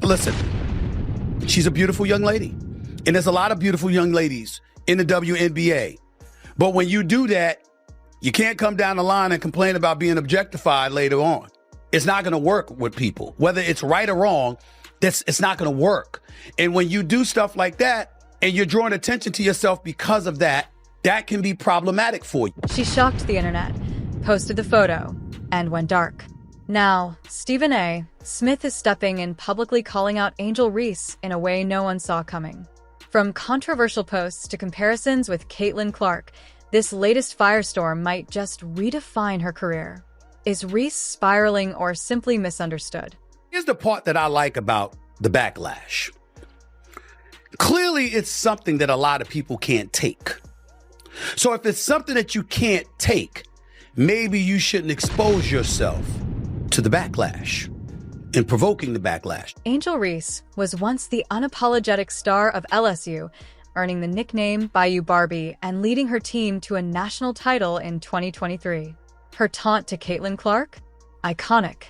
Listen, she's a beautiful young lady. And there's a lot of beautiful young ladies in the WNBA. But when you do that, you can't come down the line and complain about being objectified later on. It's not going to work with people. Whether it's right or wrong, it's not going to work. And when you do stuff like that and you're drawing attention to yourself because of that, that can be problematic for you. She shocked the internet, posted the photo, and went dark. Now, Stephen A. Smith is stepping in, publicly calling out Angel Reese in a way no one saw coming. From controversial posts to comparisons with Caitlin Clark, this latest firestorm might just redefine her career. Is Reese spiraling or simply misunderstood? Here's the part that I like about the backlash. Clearly, it's something that a lot of people can't take. So if it's something that you can't take, maybe you shouldn't expose yourself to the backlash and provoking the backlash. Angel Reese was once the unapologetic star of LSU, earning the nickname Bayou Barbie and leading her team to a national title in 2023. Her taunt to Caitlin Clark? Iconic.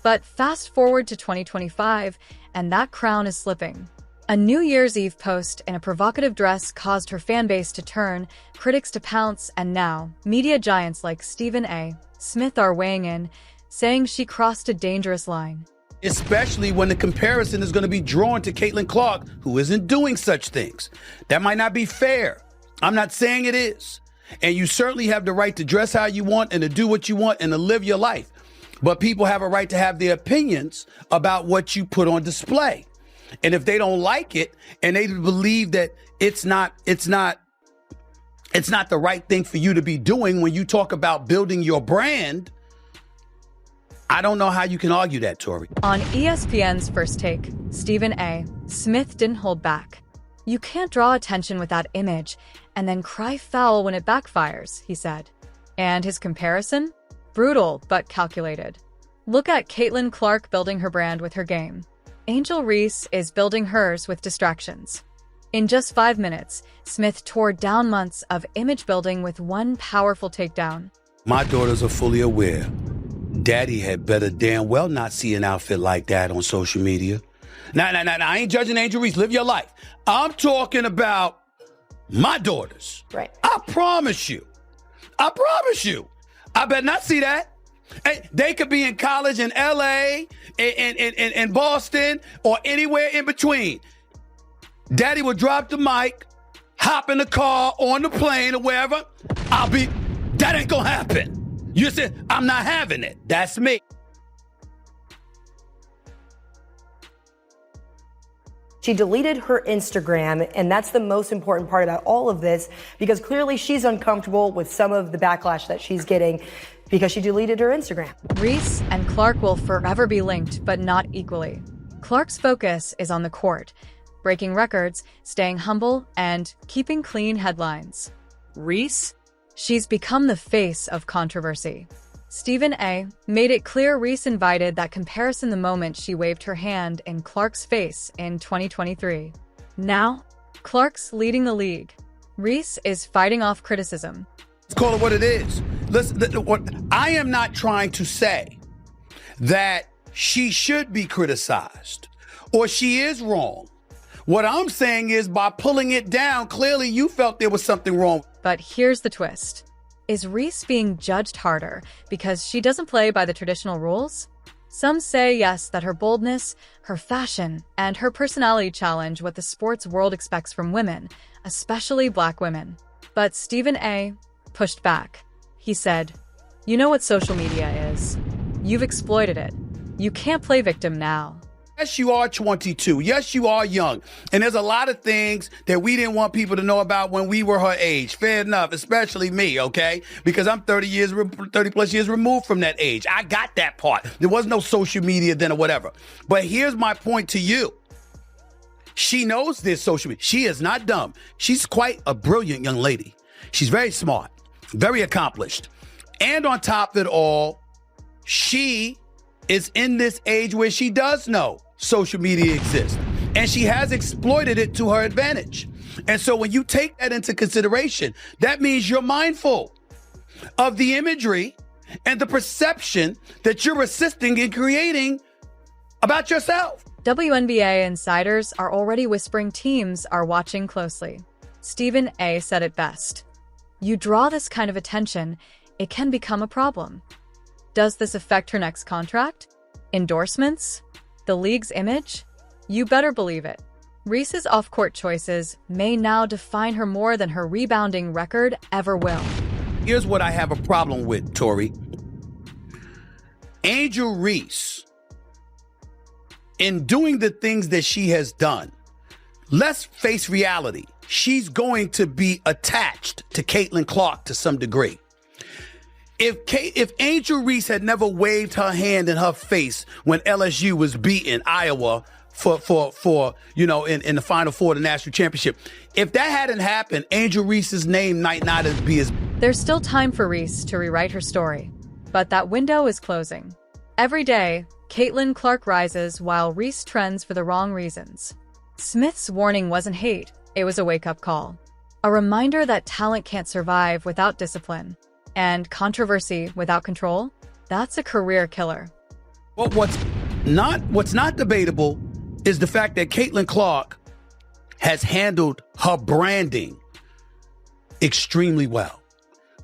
But fast forward to 2025, and that crown is slipping. A New Year's Eve post in a provocative dress caused her fan base to turn, critics to pounce, and now, media giants like Stephen A. Smith are weighing in, saying she crossed a dangerous line. Especially when the comparison is going to be drawn to Caitlin Clark, who isn't doing such things. That might not be fair. I'm not saying it is. And you certainly have the right to dress how you want and to do what you want and to live your life. But people have a right to have their opinions about what you put on display. And if they don't like it and they believe that it's not the right thing for you to be doing when you talk about building your brand, I don't know how you can argue that, Tori. On ESPN's First Take, Stephen A. Smith didn't hold back. You can't draw attention with that image and then cry foul when it backfires, he said. And his comparison? Brutal, but calculated. Look at Caitlin Clark building her brand with her game. Angel Reese is building hers with distractions. In just 5 minutes, Smith tore down months of image building with one powerful takedown. My daughters are fully aware. Daddy had better damn well not see an outfit like that on social media. Now, I ain't judging Angel Reese. Live your life. I'm talking about my daughters. Right. I promise you. I better not see that. Hey, they could be in college in L.A., in Boston, or anywhere in between. Daddy will drop the mic, hop in the car, on the plane, or wherever. That ain't gonna happen. You said, I'm not having it. That's me. She deleted her Instagram, and that's the most important part about all of this, because clearly she's uncomfortable with some of the backlash that she's getting because she deleted her Instagram. Reese and Clark will forever be linked, but not equally. Clark's focus is on the court, breaking records, staying humble, and keeping clean headlines. Reese? She's become the face of controversy. Stephen A. made it clear Reese invited that comparison the moment she waved her hand in Clark's face in 2023. Now, Clark's leading the league. Reese is fighting off criticism. Let's call it what it is. Listen, I am not trying to say that she should be criticized or she is wrong. What I'm saying is by pulling it down, clearly you felt there was something wrong. But here's the twist. Is Reese being judged harder because she doesn't play by the traditional rules? Some say yes, that her boldness, her fashion, and her personality challenge what the sports world expects from women, especially Black women. But Stephen A. pushed back. He said, "You know what social media is. You've exploited it. You can't play victim now." Yes, you are 22. Yes, you are young. And there's a lot of things that we didn't want people to know about when we were her age. Fair enough, especially me, okay? Because I'm 30 plus years removed from that age. I got that part. There was no social media then or whatever. But here's my point to you. She knows there's social media. She is not dumb. She's quite a brilliant young lady. She's very smart, very accomplished. And on top of it all, she is in this age where she does know social media exists. And she has exploited it to her advantage. And so when you take that into consideration, that means you're mindful of the imagery and the perception that you're assisting in creating about yourself. WNBA insiders are already whispering teams are watching closely. Stephen A. said it best. You draw this kind of attention, it can become a problem. Does this affect her next contract? Endorsements? The league's image? You better believe it. Reese's off-court choices may now define her more than her rebounding record ever will. Here's what I have a problem with, Tori. Angel Reese, in doing the things that she has done, let's face reality. She's going to be attached to Caitlin Clark to some degree. If Angel Reese had never waved her hand in her face when LSU was beating Iowa for in the Final Four of the national championship, if that hadn't happened, Angel Reese's name might not be as... There's still time for Reese to rewrite her story, but that window is closing. Every day, Caitlin Clark rises while Reese trends for the wrong reasons. Smith's warning wasn't hate, it was a wake-up call. A reminder that talent can't survive without discipline. And controversy without control, that's a career killer. Well, what's not debatable is the fact that Caitlin Clark has handled her branding extremely well.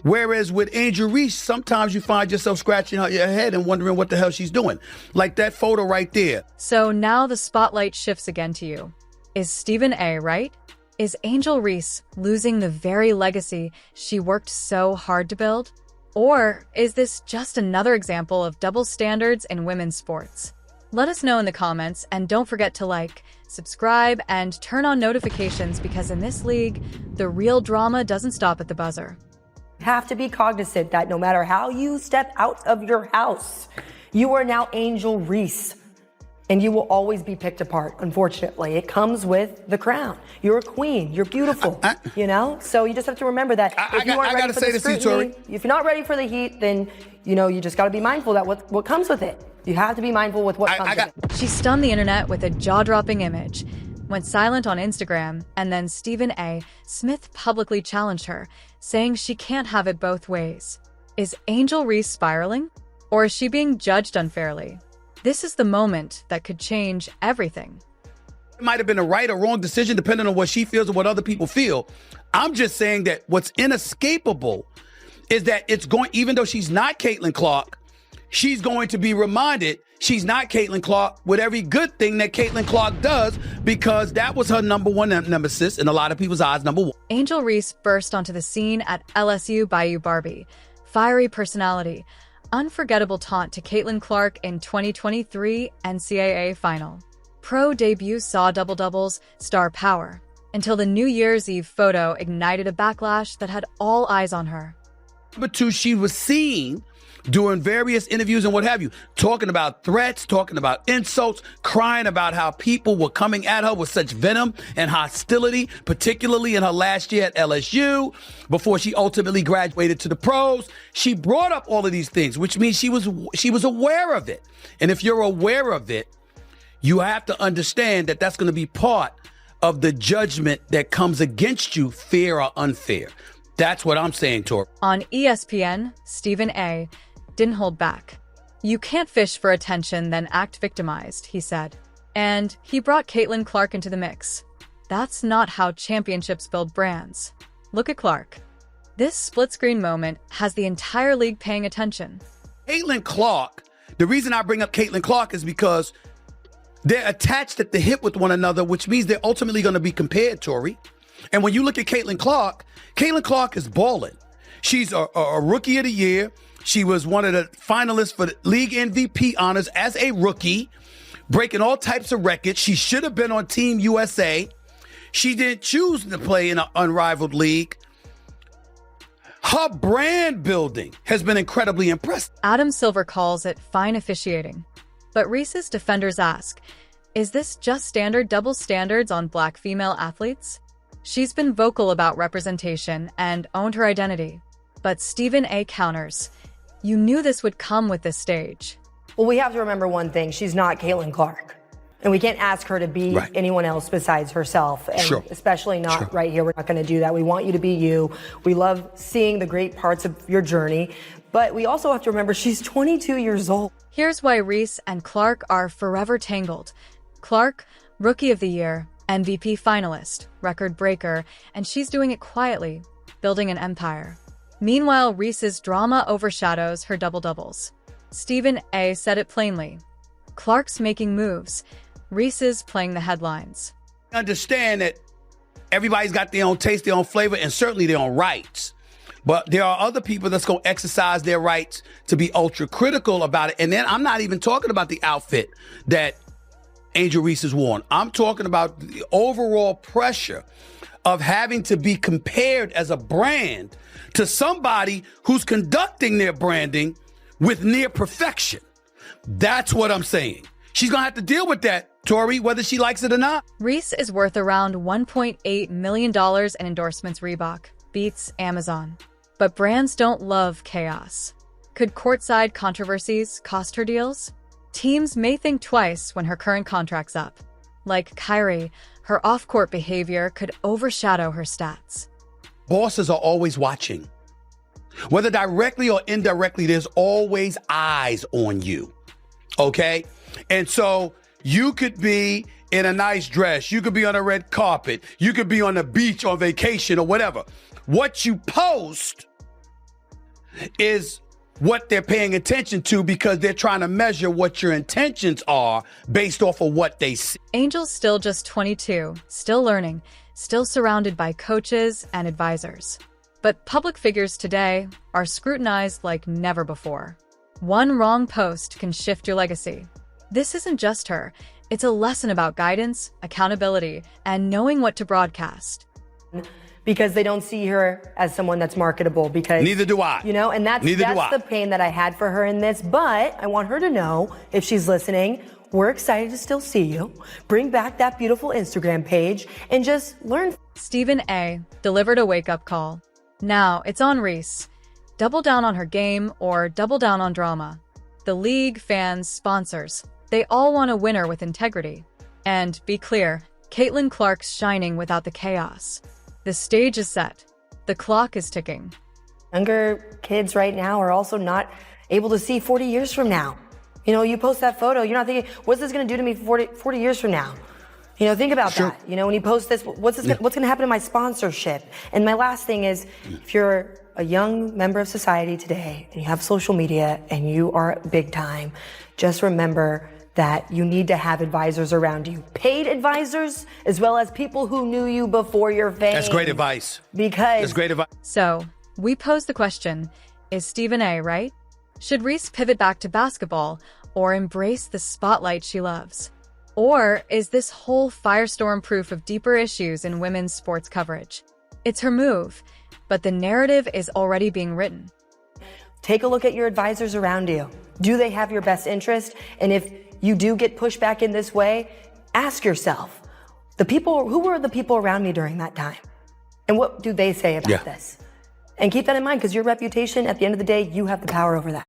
Whereas with Angel Reese, sometimes you find yourself scratching your head and wondering what the hell she's doing. Like that photo right there. So now the spotlight shifts again to you. Is Stephen A. right? Is Angel Reese losing the very legacy she worked so hard to build? Or is this just another example of double standards in women's sports? Let us know in the comments, and don't forget to like, subscribe, and turn on notifications, because in this league, the real drama doesn't stop at the buzzer. You have to be cognizant that no matter how you step out of your house, you are now Angel Reese. And you will always be picked apart, unfortunately. It comes with the crown. You're a queen. You're beautiful, So you just have to remember that if you aren't ready for the scrutiny, if you're not ready for the heat, then, you just got to be mindful that what comes with it. You have to be mindful with what comes with it. She stunned the internet with a jaw-dropping image, went silent on Instagram, and then Stephen A. Smith publicly challenged her, saying she can't have it both ways. Is Angel Reese spiraling? Or is she being judged unfairly? This is the moment that could change everything. It might have been a right or wrong decision depending on what she feels or what other people feel. I'm just saying that what's inescapable is that even though she's not Caitlin Clark, she's going to be reminded she's not Caitlin Clark with every good thing that Caitlin Clark does, because that was her number one nemesis in a lot of people's eyes, number one. Angel Reese burst onto the scene at LSU Bayou Barbie. Fiery personality. Unforgettable taunt to Caitlin Clark in 2023 NCAA Final. Pro debut saw double-doubles, star power, until the New Year's Eve photo ignited a backlash that had all eyes on her. Number two, she was seen doing various interviews and what have you, talking about threats, talking about insults, crying about how people were coming at her with such venom and hostility, particularly in her last year at LSU, before she ultimately graduated to the pros. She brought up all of these things, which means she was aware of it. And if you're aware of it, you have to understand that that's going to be part of the judgment that comes against you, fair or unfair. That's what I'm saying, Tori. On ESPN, Stephen A. didn't hold back. You can't fish for attention, then act victimized, he said. And he brought Caitlin Clark into the mix. That's not how championships build brands. Look at Clark. This split-screen moment has the entire league paying attention. Caitlin Clark, the reason I bring up Caitlin Clark is because they're attached at the hip with one another, which means they're ultimately going to be compared, Tori. And when you look at Caitlin Clark is balling. She's a rookie of the year. She was one of the finalists for the league MVP honors as a rookie, breaking all types of records. She should have been on Team USA. She didn't choose to play in an unrivaled league. Her brand building has been incredibly impressive. Adam Silver calls it fine officiating. But Reese's defenders ask, is this just standard double standards on Black female athletes? She's been vocal about representation and owned her identity. But Stephen A. counters, you knew this would come with this stage. Well, we have to remember one thing. She's not Caitlin Clark. And we can't ask her to be anyone else besides herself. And especially not right here. We're not going to do that. We want you to be you. We love seeing the great parts of your journey. But we also have to remember she's 22 years old. Here's why Reese and Clark are forever tangled. Clark, Rookie of the Year, MVP finalist, record breaker, and she's doing it quietly, building an empire. Meanwhile, Reese's drama overshadows her double-doubles. Stephen A. said it plainly. Clark's making moves. Reese's playing the headlines. Understand that everybody's got their own taste, their own flavor, and certainly their own rights. But there are other people that's going to exercise their rights to be ultra critical about it. And then I'm not even talking about the outfit that Angel Reese has worn. I'm talking about the overall pressure of having to be compared as a brand to somebody who's conducting their branding with near perfection. That's what I'm saying. She's going to have to deal with that, Tori, whether she likes it or not. Reese is worth around $1.8 million in endorsements. Reebok beats Amazon. But brands don't love chaos. Could courtside controversies cost her deals? Teams may think twice when her current contract's up. Like Kyrie, her off-court behavior could overshadow her stats. Bosses are always watching. Whether directly or indirectly, there's always eyes on you, okay? And so you could be in a nice dress. You could be on a red carpet. You could be on the beach on vacation or whatever. What you post is what they're paying attention to because they're trying to measure what your intentions are based off of what they see. Angel's still just 22, still learning, still surrounded by coaches and advisors. But public figures today are scrutinized like never before. One wrong post can shift your legacy. This isn't just her. It's a lesson about guidance, accountability, and knowing what to broadcast. Because they don't see her as someone that's marketable, because neither do I. You know, and that's the pain that I had for her in this. But I want her to know, if she's listening, we're excited to still see you. Bring back that beautiful Instagram page and just learn. Stephen A. delivered a wake-up call. Now it's on Reese. Double down on her game or double down on drama. The league, fans, sponsors, they all want a winner with integrity. And be clear, Caitlin Clark's shining without the chaos. The stage is set. The clock is ticking. Younger kids right now are also not able to see 40 years from now. You know, you post that photo, you're not thinking, what's this going to do to me 40 years from now? You know, think about that. You know, when you post this, what's going to happen to my sponsorship? And my last thing is, if you're a young member of society today and you have social media and you are big time, just remember that you need to have advisors around you. Paid advisors, as well as people who knew you before your fame. That's great advice. That's great advice. So, we pose the question, is Stephen A. right? Should Reese pivot back to basketball or embrace the spotlight she loves? Or is this whole firestorm proof of deeper issues in women's sports coverage? It's her move, but the narrative is already being written. Take a look at your advisors around you. Do they have your best interest? And if you do get pushed back in this way, ask yourself, who were the people around me during that time? And what do they say about this? And keep that in mind, because your reputation, at the end of the day, you have the power over that.